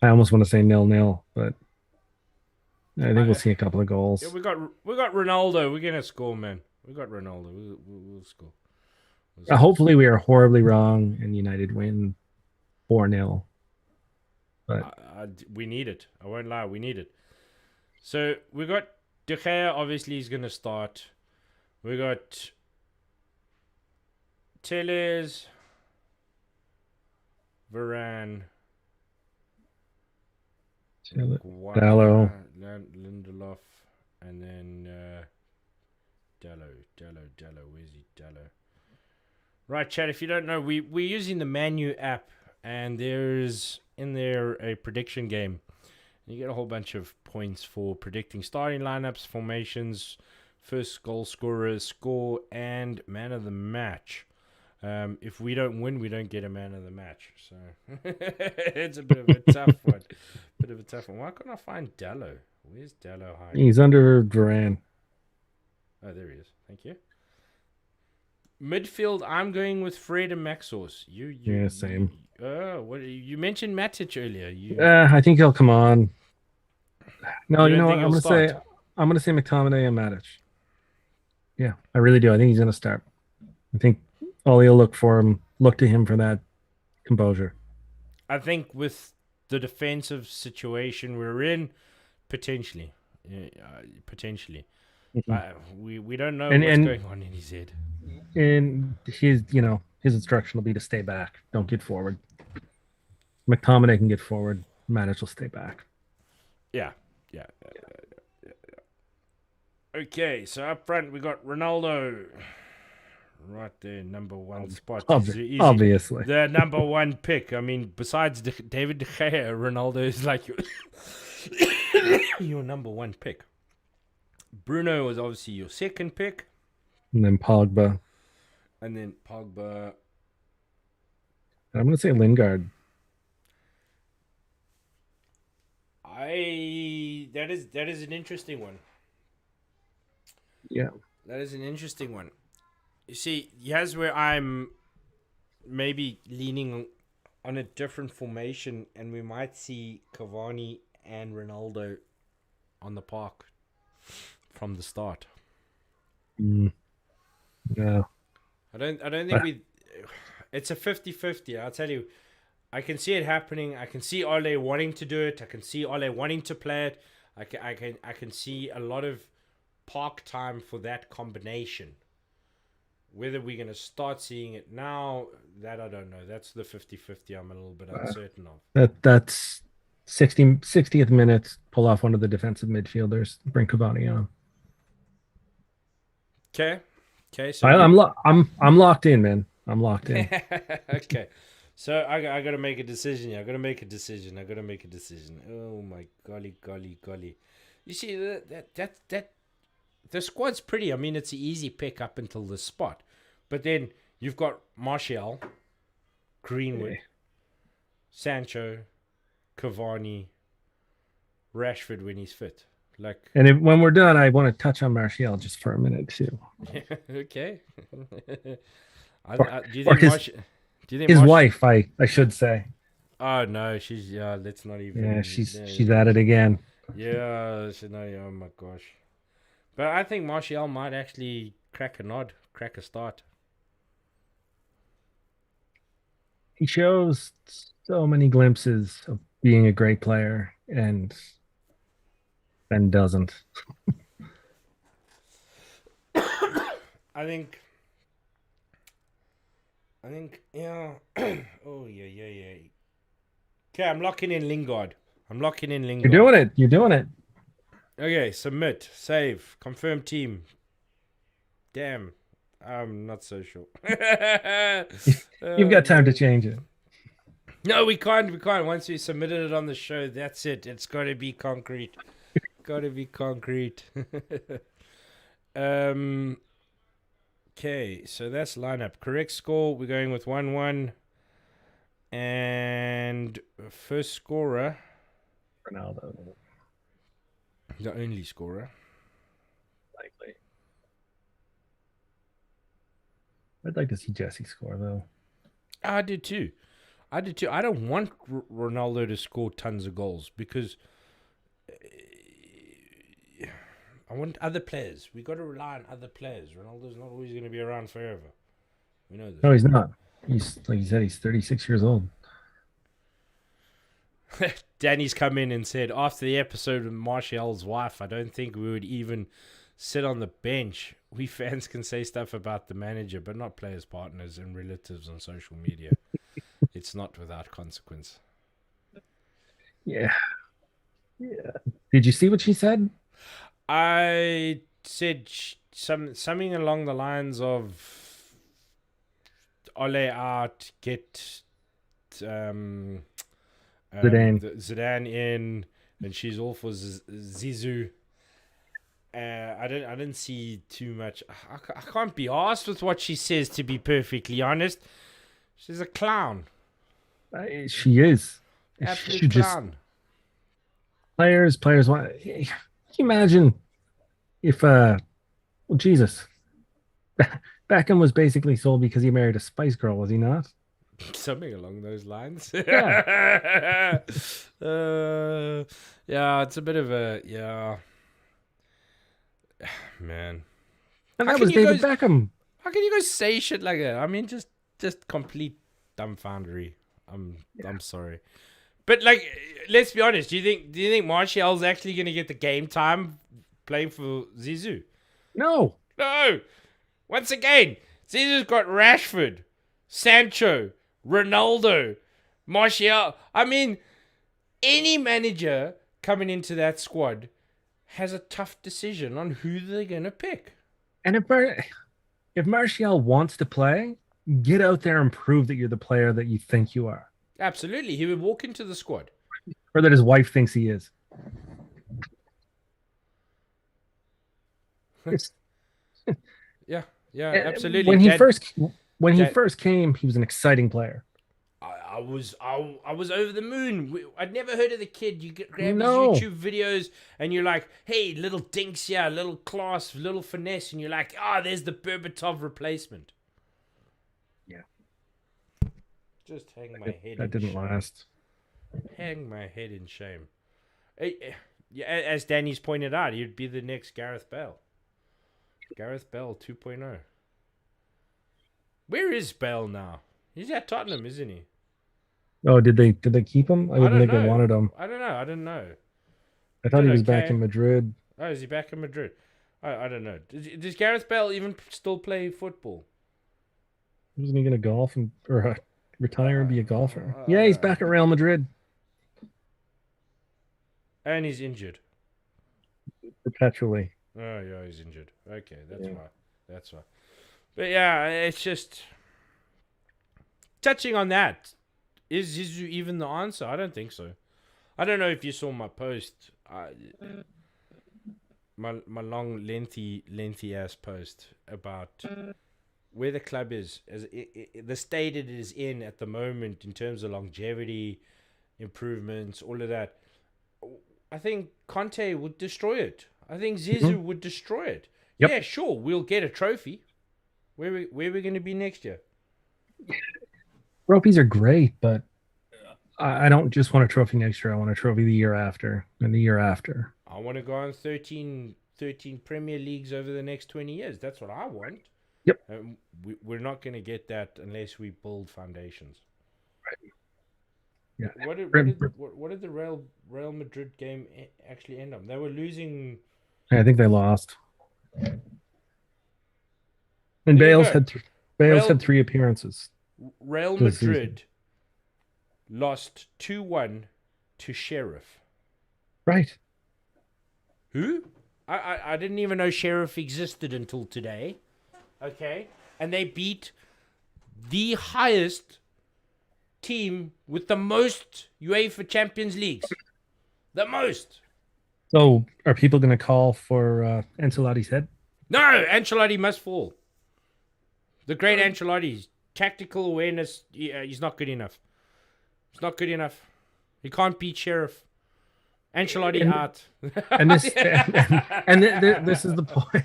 I almost want to say 0-0, but I think we'll see a couple of goals. Yeah, we got Ronaldo. We're gonna score, man. We got Ronaldo. We'll score. Hopefully, we are horribly wrong and United win 4-0. But we need it. I won't lie. We need it. So we got De Gea. Obviously, he's gonna start. We got Telles, Varane, Dallo, Lindelof, and then Dallo. Where's he? Dallo. Right, chat. If you don't know, we're using the Manu app, and there's in there a prediction game. You get a whole bunch of points for predicting starting lineups, formations, first goal scorers, score, and man of the match. If we don't win, we don't get a man of the match. So it's a bit of a tough one. Why can't I find Dallo? Where's Dallo hiding? He's under Varane. Oh, there he is. Thank you. Midfield, I'm going with Fred and Maxos. Yeah, same. You mentioned Matic earlier. I think he'll come on. No, you know what? I'm gonna say McTominay and Matic. Yeah, I really do. I think he's gonna start. I think Ollie will look to him for that composure. I think with the defensive situation we're in, potentially. Mm-hmm. We don't know what's going on in his head. And his instruction will be to stay back. Don't get forward. McTominay can get forward. Matic will stay back. Yeah. Okay, so up front we got Ronaldo. Right there, number 1 spot. Obviously. The number 1 pick. I mean, besides David De Gea, Ronaldo is like your number 1 pick. Bruno was obviously your 2nd pick. And then Pogba. I'm going to say Lingard. That is an interesting one. Yeah. That is an interesting one. You see, here's where I'm maybe leaning on a different formation, and we might see Cavani and Ronaldo on the park from the start. No. I don't think it's a 50-50. I'll tell you, I can see it happening. I can see Ole wanting to do it. I can see Ole wanting to play it. I can see a lot of park time for that combination. Whether we're going to start seeing it now, that I don't know. That's the 50-50 I'm a little bit uncertain of. That's 60th minute, pull off one of the defensive midfielders, bring Cavani on. Okay. Okay. So I'm you. I'm locked in, man. I'm locked in. Okay. So I got to make a decision. Yeah, I got to make a decision. I got to make a decision. Oh my golly, golly, golly! You see that the squad's pretty. I mean, it's an easy pick up until this spot, but then you've got Martial, Yeah. Greenwood, Sancho, Cavani, Rashford when he's fit. Like, And when we're done, I want to touch on Martial just for a minute too, okay. or Do you or think his Martial? Do you think his Martial? wife, I should say. Oh no, she's yeah. Let's not Yeah, even. she's at it again. Yeah, she no. Oh my gosh. But I think Martial might actually crack a nod, crack a start. He shows so many glimpses of being a great player and then doesn't. I think. Yeah. Oh yeah, yeah, yeah. Okay, I'm locking in Lingard. I'm locking in You're Lingard. doing it. You're doing it. Okay, submit, save, confirm team. Damn, I'm not so sure. You've Oh got time to man. change it. No, we can't. We can't. Once we submitted it on the show, that's it. It's got to be concrete. Got to be concrete. um. Okay, so that's lineup. Correct score. We're going with 1-1. And first scorer, Ronaldo, the only scorer. likely. I'd like to see Jesse score though. I do too. I do too. I don't want Ronaldo to score tons of goals because I want other players. We got to rely on other players. Ronaldo's not always going to be around forever. We know No, he's not. He's like you said, he's 36 years old. this. Danny's come in and said after the episode with Martial's wife, I don't think we would even sit on the bench. We fans can say stuff about the manager, but not players, partners, and relatives on social media. It's not without consequence. Yeah. Yeah. Did you see what she said? I said something along the lines of Ole out, get um, Zidane. Zidane in, and she's all for Zizou. I didn't see too much. I can't be asked with what she says. To be perfectly honest, she's a clown, She is. She absolute just clown. players want. Can you imagine if well, Jesus, Beckham was basically sold because he married a Spice Girl, was he not? Something along those lines. Yeah. Yeah, it's a bit of a yeah, man. And How that can was you David guys? Beckham. How can you guys say shit like that? I mean, just complete dumbfoundery. I'm sorry, but like, let's be honest. Do you think Martial's actually gonna get the game time playing for Zizou? No. No. Once again, Zizou's got Rashford, Sancho, Ronaldo, Martial. I mean, any manager coming into that squad has a tough decision on who they're gonna pick. And if Martial wants to play, get out there and prove that you're the player that you think you are, Absolutely, he would walk into the squad. or that his wife thinks he is. It's, Yeah, yeah, and absolutely. Dad, when he Dad, first came, he was an exciting player. I was over the moon. I'd never heard of the kid. You grab his No. YouTube videos and you're like, hey, little dinks here, little class, little finesse, and you're like, there's the Berbatov replacement. Yeah. Just hang my head. That in didn't shame. last. Hang my head in shame. Yeah, as Danny's pointed out, he'd be the next Gareth Bale. Gareth Bale 2.0. Where is Bale now? He's at Tottenham, isn't he? Oh, did they keep him? I I didn't don't think they know. wanted him. I don't know. I don't know. I thought Did he was back okay. in Madrid. Oh, is he back in Madrid? I don't know. Does Gareth Bale even still play football? Wasn't he going to golf or retire and be a golfer? Yeah, he's back at Real Madrid. And he's injured. perpetually. Oh yeah, he's injured. Okay, that's Yeah. why. That's why. But yeah, it's just touching on that. Is Zizou even the answer? I don't think so. I don't know if you saw my post. My long lengthy ass post about where the club is, as the state it is in at the moment in terms of longevity, improvements, all of that. I think Conte would destroy it. I think Mhm. Zizou would destroy it. Yep. Yeah, sure, we'll get a trophy. Where we going to be next year? Trophies are great, but I don't just want a trophy next year. I want a trophy the year after and the year after. I want to go on 13 Premier Leagues over the next 20 years. That's what I want. Yep. We're not going to get that unless we build foundations. Yeah. What did the Real Madrid game actually end up? They were losing. I think they lost. And There you go. Bale's Real had 3 appearances Real this season. Madrid lost 2-1 to Sheriff. Right. Who? I didn't even know Sheriff existed until today. Okay, and they beat the highest team with the most UEFA Champions Leagues. The most. So are people going to call for Ancelotti's head? No, Ancelotti must fall. The great Ancelotti, tactical awareness, he's not good enough. He's not good enough. He can't beat Sheriff. Ancelotti And, out. and this this is the point.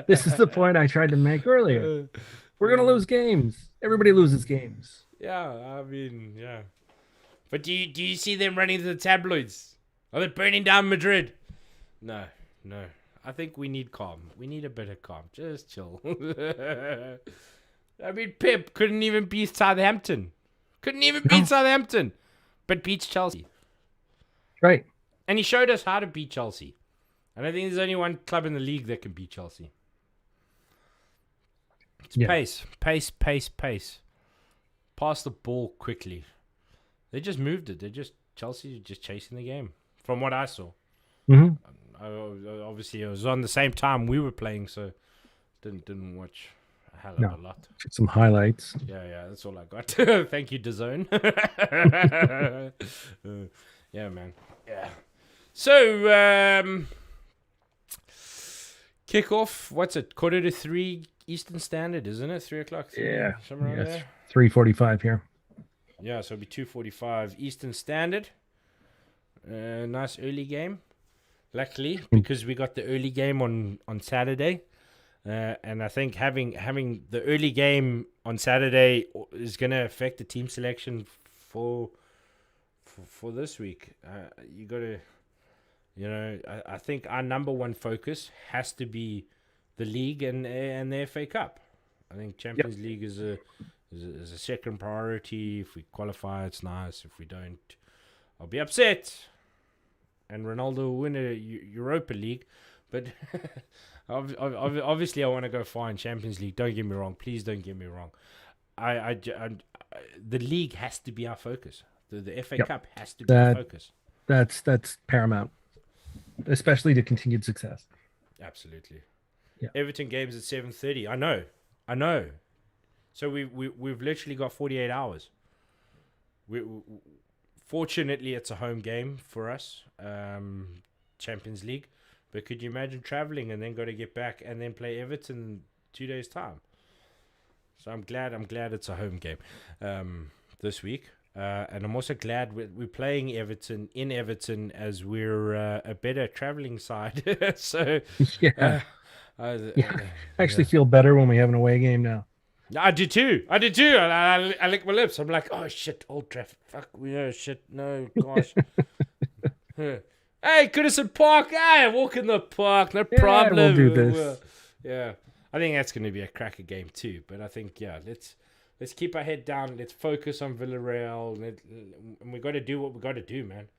This is the point I tried to make earlier. We're going to lose games. Everybody loses games. Yeah, I mean, yeah. But do you see them running to the tabloids? Are they burning down Madrid? No, no. I think we need calm. We need a bit of calm. Just chill. I mean, Pep couldn't even beat Southampton. Couldn't even No. beat Southampton. But beats Chelsea. Right. And he showed us how to beat Chelsea. And I think there's only one club in the league that can beat Chelsea. It's Yeah. pace. Pace, pace, pace. Pass the ball quickly. They just moved it. Chelsea just chasing the game. From what I saw. hmm Obviously, it was on the same time we were playing, so didn't watch a hell of No. a lot. Some highlights. Yeah, that's all I got. Thank you, DAZN. Yeah, man. Yeah. So, kickoff. What's it? 2:45 Eastern Standard, isn't it? 3 o'clock. Yeah. Somewhere around Yes. there. 3:45 here. Yeah, so it'll be 2:45 Eastern Standard. Nice early game. Luckily, because we got the early game on Saturday. And I think having the early game on Saturday is going to affect the team selection for this week. You got to, I think our number one focus has to be the league and the FA Cup. I think Champions League is a second priority. If we qualify, it's nice. If we don't, I'll be upset. And Ronaldo will win a Europa League, but obviously I want to go far in Champions League. Don't get me wrong. Please don't get me wrong. The league has to be our focus. The FA Cup has to be our focus. That's paramount, especially to continued success. Absolutely. Yeah. Everton games at 7:30. I know. So we've literally got 48 hours. Fortunately, it's a home game for us, Champions League. But could you imagine traveling and then got to get back and then play Everton in 2 days' time? So I'm glad it's a home game this week. And I'm also glad we're playing Everton in Everton as we're a better traveling side. So Yeah. I actually feel better when we have an away game now. I do too. I lick my lips. I'm like, oh shit, Old Trafford. Fuck, shit. No, gosh. Hey, Goodison Park. Hey, walk in the park. No problem. We'll do this. Yeah, I think that's going to be a cracker game too. But I think let's keep our head down. Let's focus on Villareal, and we got to do what we got to do, man.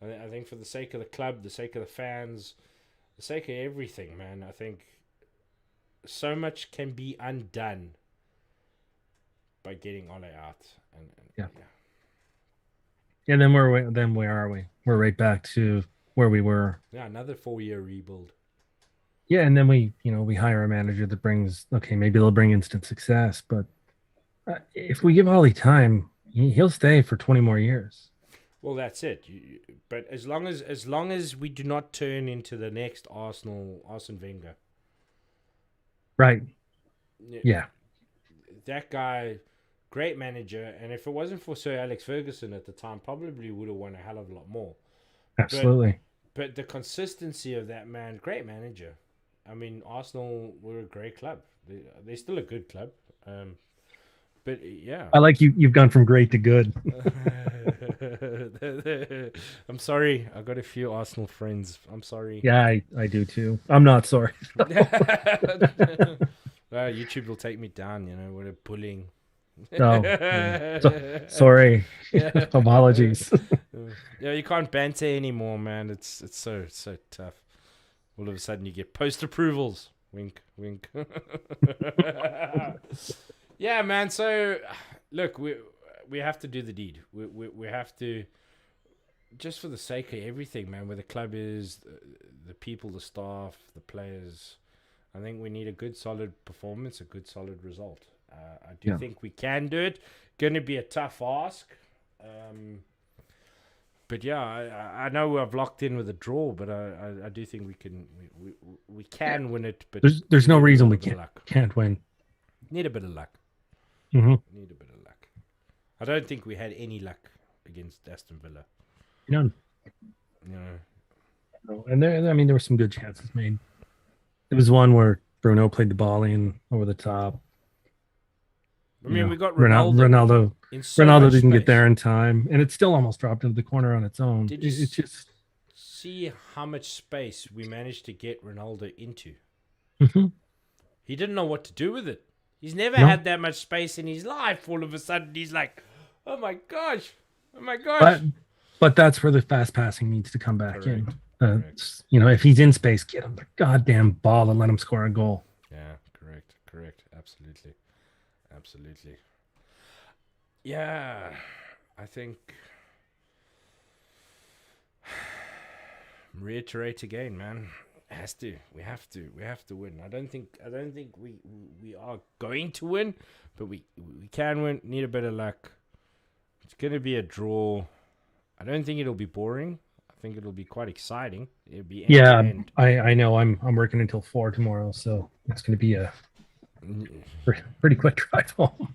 I think for the sake of the club, the sake of the fans, the sake of everything, man. I think so much can be undone by getting Ole out. And Yeah, then where are we? We're right back to where we were. Yeah, another 4-year rebuild. Yeah, and then we hire a manager that brings, okay, maybe they'll bring instant success, but if we give Ollie time, he'll stay for 20 more years. Well, that's it. But as long as we do not turn into the next Arsene Wenger, Right. Yeah. that guy, great manager, and if it wasn't for Sir Alex Ferguson at the time, probably would have won a hell of a lot more. But Absolutely. but the consistency of that man, great manager. I mean, Arsenal were a great club. They're still a good club. But yeah. I like you've gone from great to good. I'm sorry. I got a few Arsenal friends. I'm sorry. Yeah, I do too. I'm not sorry. YouTube will take me down, with a bullying. No. Yeah. Sorry. Apologies. Yeah, you can't banter anymore, man. It's so tough. All of a sudden, you get post approvals. Wink, wink. Yeah, man. So, look, we have to do the deed. We have to, just for the sake of everything, man. Where the club is, the people, the staff, the players. I think we need a good, solid performance, a good, solid result. I do think we can do it. Going to be a tough ask. But yeah, I know I've locked in with a draw, but I do think we can win it. But there's no reason we can't win. Need a bit of luck. Mm-hmm. Need a bit of luck. I don't think we had any luck against Aston Villa. None. No. And there were some good chances made. There was one where Bruno played the ball in over the top. I mean, we got Ronaldo. Ronaldo didn't get there in time, and it still almost dropped into the corner on its own. It's just see how much space we managed to get Ronaldo into. Mm-hmm. He didn't know what to do with it. He's never had that much space in his life. All of a sudden, he's like, "Oh my gosh, oh my gosh!" But that's where the fast passing needs to come back Correct. in. If he's in space, get him the goddamn ball and let him score a goal. Yeah, correct, absolutely. Yeah, I think. Reiterate again, man. We have to win. I don't think we are going to win, but we can win. Need a bit of luck. It's gonna be a draw. I don't think it'll be boring. I think it'll be quite exciting. It'll be end. I know. I'm working until 4 tomorrow, so it's gonna be a pretty quick drive home.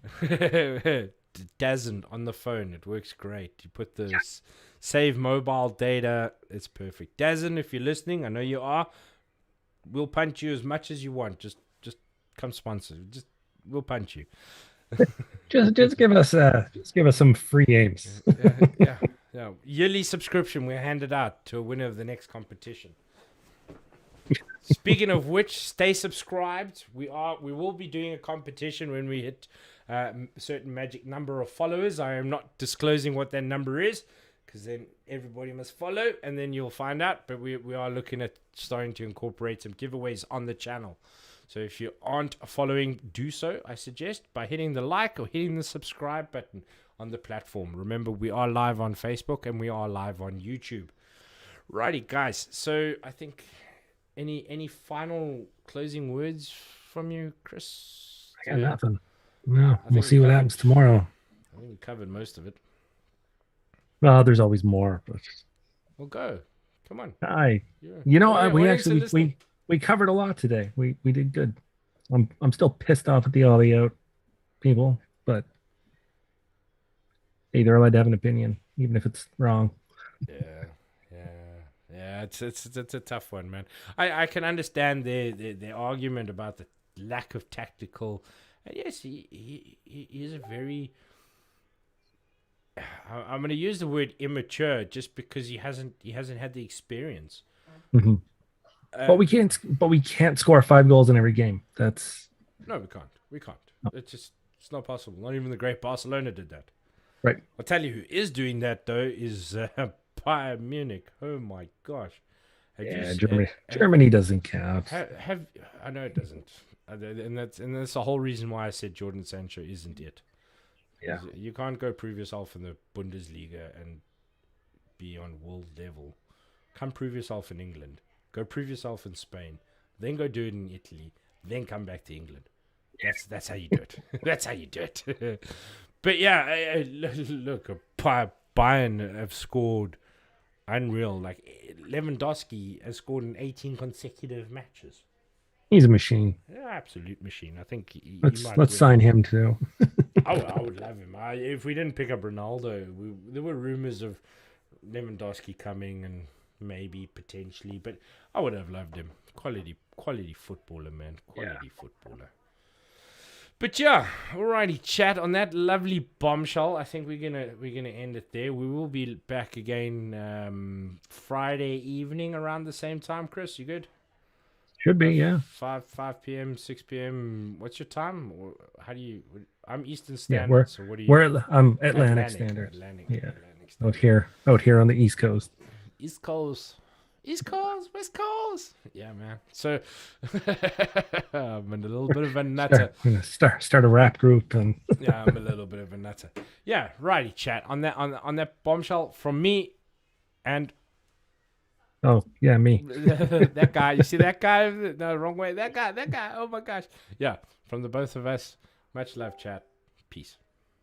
Doesn't on the phone. It works great. You put the save mobile data. It's perfect. Dazn, if you're listening, I know you are. We'll punch you as much as you want. Just come sponsor. We'll punch you. just give us some free games. Yeah. Yearly subscription. We'll hand it out to a winner of the next competition. Speaking of which, stay subscribed. We will be doing a competition when we hit a certain magic number of followers. I am not disclosing what that number is, because then everybody must follow, and then you'll find out. But we are looking at starting to incorporate some giveaways on the channel. So if you aren't following, do so, I suggest, by hitting the like or hitting the subscribe button on the platform. Remember, we are live on Facebook and we are live on YouTube. Righty, guys. So I think any final closing words from you, Chris? I got nothing. No, we'll see what happens tomorrow. I think we covered most of it. Well, there's always more, but we'll go. Come on. We covered a lot today. We did good. I'm still pissed off at the Ollie out people, but hey, they're allowed to have an opinion, even if it's wrong. Yeah. It's a tough one, man. I can understand their argument about the lack of tactical. And yes, he is a very. I'm going to use the word immature just because he hasn't had the experience. Mm-hmm. But we can't score 5 goals in every game. No, we can't. No. It's not possible. Not even the great Barcelona did that. Right. I'll tell you who is doing that though is Bayern Munich. Oh my gosh. Germany doesn't count. I know it doesn't, and that's the whole reason why I said Jordan Sancho isn't it. Yeah. You can't go prove yourself in the Bundesliga and be on world level come prove yourself in England. Go prove yourself in Spain. Then go do it in Italy. Then come back to England. That's how you do it. That's how you do it. But yeah, look, Bayern have scored unreal. Like Lewandowski has scored in 18 consecutive matches. He's a machine. Yeah, absolute machine. I think he Let's might sign him too. I would love him. If we didn't pick up Ronaldo, there were rumors of Lewandowski coming and maybe potentially, but I would have loved him. Quality footballer, man. Quality footballer. But yeah, alrighty, chat. On that lovely bombshell, I think we're gonna end it there. We will be back again Friday evening around the same time. Chris, you good? Should be, yeah. 5 p.m., 6 p.m. What's your time? Or how do you? I'm Eastern Yeah, Standard. So what do you? I'm Atlantic Standard. Atlantic Standard. Out here on the East Coast. East Coast, West Coast. Yeah, man. So I'm a little bit of a nutter. Start a rap group and yeah, I'm a little bit of a nutter. Yeah, righty, chat. On that bombshell from me, and oh yeah, me. that guy. You see that guy? No, wrong way. That guy. Oh my gosh. Yeah, from the both of us. Much love, chat. Peace.